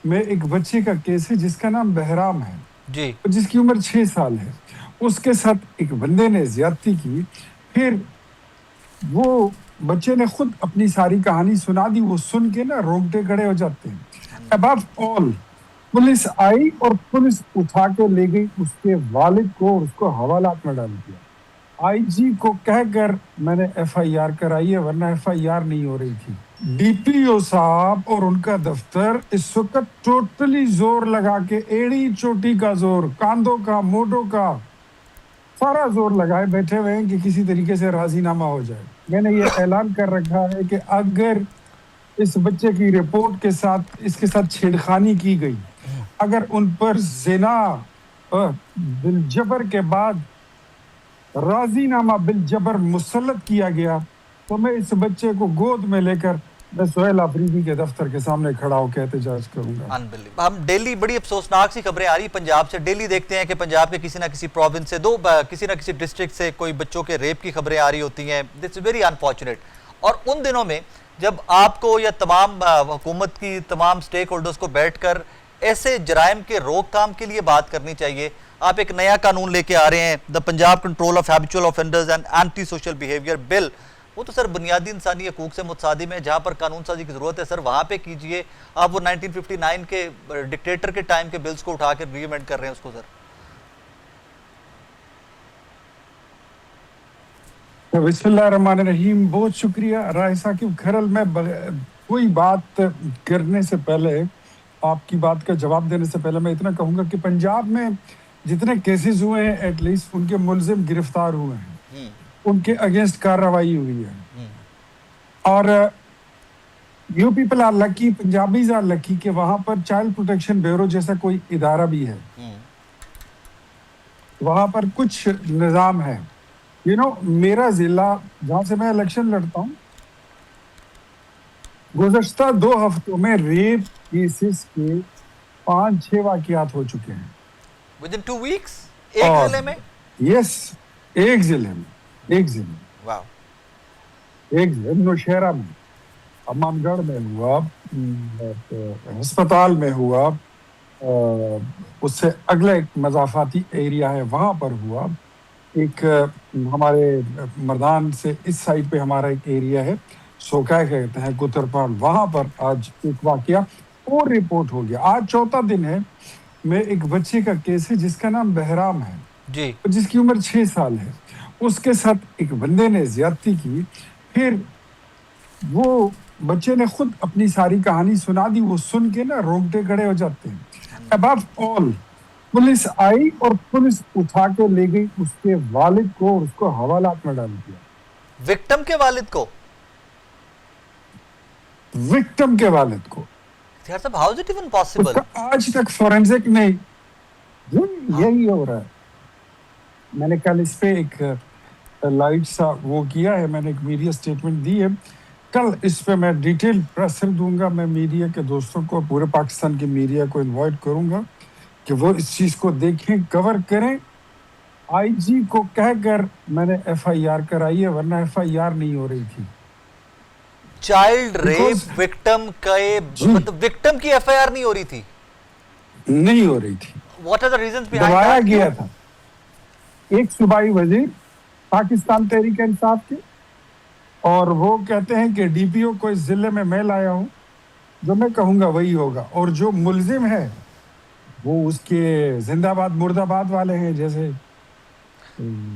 میں ایک بچے کا کیس ہے جس کا نام بہرام ہے جی جس کی عمر 6 سال ہے. اس کے ساتھ ایک بندے نے زیادتی کی. پھر وہ بچے نے خود اپنی ساری کہانی سنا دی. وہ سن کے نا رونگٹے کھڑے ہو جاتے ہیں. ابو آل پولیس آئی اور پولیس اٹھا کے لے گئی اس کے والد کو اور اس کو حوالات میں ڈال دیا. آئی جی کو کہہ کر میں نے ایف آئی آر کرائی ہے ورنہ ایف آئی آر نہیں ہو رہی تھی. ڈی پی او صاحب اور ان کا دفتر اس وقت ٹوٹلی زور لگا کے ایڑی چوٹی کا زور, کاندھوں کا, موٹوں کا سارا زور لگائے بیٹھے ہوئے ہیں کہ کسی طریقے سے راضی نامہ ہو جائے. میں نے یہ اعلان کر رکھا ہے کہ اگر اس بچے کی رپورٹ کے ساتھ اس کے ساتھ چھیڑخانی کی گئی, اگر ان پر زنا بالجبر کے بعد راضی نامہ بالجبر مسلط کیا گیا تو میں اس بچے کو گود میں لے کر میں سہیل آفریدی کے دفتر کے سامنے کھڑا ہو کے احتجاج کروں گا. ہم ڈیلی بڑی افسوسناک سی خبریں آ رہی پنجاب سے. ڈیلی دیکھتے ہیں کہ پنجاب کے کسی نہ کسی پروونس سے کسی نہ کسی ڈسٹرکٹ سے کوئی بچوں کے ریپ کی خبریں آ رہی ہوتی ہیں. This very unfortunate. اور ان دنوں میں جب آپ کو یا تمام حکومت کی تمام سٹیک ہولڈرز کو بیٹھ کر ایسے جرائم کے روک تھام کے لیے بات کرنی چاہیے. آپ ایک نیا قانون لے کے آ رہے ہیں, the Punjab control of habitual offenders and anti social behaviour bill. وہ تو سر بنیادی انسانی حقوق سے متصادم ہے. جہاں پر قانون سازی کی ضرورت ہے سر وہاں پہ کیجئے. آپ وہ 1959 کے ڈکٹیٹر کے ٹائم کے بلز کو اٹھا کے ری ایمنڈ کر رہے ہیں اس کو سر. بسم اللہ الرحمن الرحیم. بہت شکریہ رائے ثاقب کھرل. میں کوئی بات کرنے سے پہلے, آپ کی بات کا جواب دینے سے پہلے میں اتنا کہوں گا کہ پنجاب میں جتنے کیسز ہوئے ہیں ایٹ لیسٹ ان کے ملزم گرفتار ہوئے ہیں, ان کے اگینسٹ کارروائی ہوئی ہے. اور you people are lucky, Punjabis are lucky کہ وہاں پر چائلڈ پروٹیکشن بیورو جیسا کوئی ادارہ بھی ہے. وہاں پر کچھ نظام ہے. میرا ضلع جہاں سے میں الیکشن لڑتا ہوں, گزشتہ 2 ہفتوں میں ریپ کیسز کے 5-6 واقعات ہو چکے ہیں. within 2 weeks ایک ضلع میں؟ یس, ایک ضلع میں, واو. ایک ضلع نوشہرہ میں, امام گڑھ میں ہوا, ہسپتال میں ہوا, اس سے اگلا ایک مضافاتی ایریا ہے وہاں پر ہوا. ایک ہمارے مردان سے اس سائڈ پہ ہمارا ایک ایریا ہے سوکائے کہتے ہیں, کترپال, وہاں پر آج ایک واقعہ اور رپورٹ ہو گیا. آج 4تھا دن ہے. میں ایک بچے کا کیس ہے جس کا نام بہرام ہے جی جس کی عمر 6 سال ہے. اس کے ساتھ ایک بندے نے زیادتی کی. پھر وہ بچے نے خود اپنی ساری کہانی سنا دی. وہ سن کے نا رونگٹے کھڑے ہو جاتے ہیں. ابو آل پولیس آئی اور پولیس اٹھا کے لے گئی اس کے والد کو اور اس کو حوالات میں ڈال دیا. وکٹم کے والد کو؟ وکٹم کے والد کو. یار صاحب how is it even us possible؟ کا آج تک فورینزک نہیں. یہی ہو رہا ہے. میں نے کل اس پہ ایک لائٹ سا وہ کیا ہے, میں نے ایک میڈیا سٹیٹمنٹ دی ہے. کل اس پہ میں ڈیٹیل پریسر دوں گا. میں میڈیا کے دوستوں کو, پورے پاکستان کی میڈیا کو انوائٹ کروں گا کہ وہ اس چیز کو دیکھیں, کور کریں. آئی جی کو کہہ کر میں نے ایف آئی آر کرائی ہے ورنہ ایف آئی آر نہیں ہو رہی تھی. چائلڈ ریپ وکٹم مطلب وکٹم کی ایف آئی آر نہیں ہو رہی تھی؟ نہیں ہو رہی تھی. What are the reasons behind دبایا that? گیا تھا. ایک صوبائی وزیر پاکستان تحریک انصاف کے, اور وہ کہتے ہیں کہ ڈی پی او کو اس ضلع میں لایا ہوں, جو میں کہوں گا وہی ہوگا. اور جو ملزم ہے وہ اس کے زندہ باد مرد آباد والے ہیں. جیسے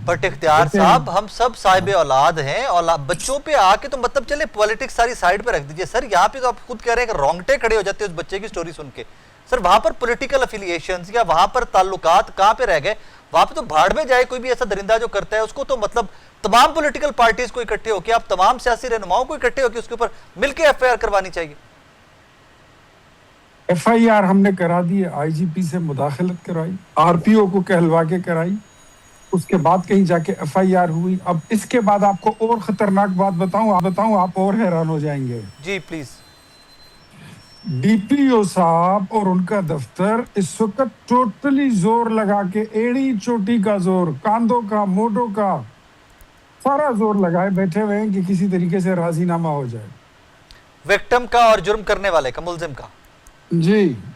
بٹ اختیار صاحب, ہم سب صاحب اولاد ہیں. بچوں پہ آ کے تو مطلب چلے پولیٹکس ساری سائیڈ پہ رکھ دیجئے سر. یہاں پہ تو آپ خود کہہ رہے ہیں کہ رونگٹے کھڑے ہو جاتے ہیں اس بچے کی سٹوری سن کے. سر وہاں پر پولیٹیکل افیلیشنز یا وہاں پر تعلقات کہاں پہ رہ گئے؟ وہاں پہ تو بھاڑ میں جائے کوئی بھی ایسا درندہ جو کرتا ہے اس کو تو مطلب تمام پولیٹیکل پارٹیز کو اکٹھے ہو کے, آپ تمام سیاسی رہنماؤں کو اکٹھے ہو کے اس کے اوپر مل کے ایف آئی آر کروانی چاہیے. ایف آئی آر ہم نے کرا دی ہے, آئی جی پی سے مداخلت کرائی, آر پی او کو کہلوا کے کرائی, اس کے بعد کہیں جا کے ایف آئی آر ہوئی. اب اس کے بعد آپ کو اور خطرناک بات بتاؤں, آپ اور حیران ہو جائیں گے. جی پلیز. ڈی پی او صاحب اور ان کا دفتر اس وقت ٹوٹلی زور لگا کے ایڑی چوٹی کا زور, کاندھوں کا, موٹوں کا سارا زور لگائے بیٹھے ہوئے ہیں کہ کسی طریقے سے راضی نامہ ہو جائے. وکٹم کا اور جرم کرنے والے کا, ملزم کا؟ جی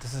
This is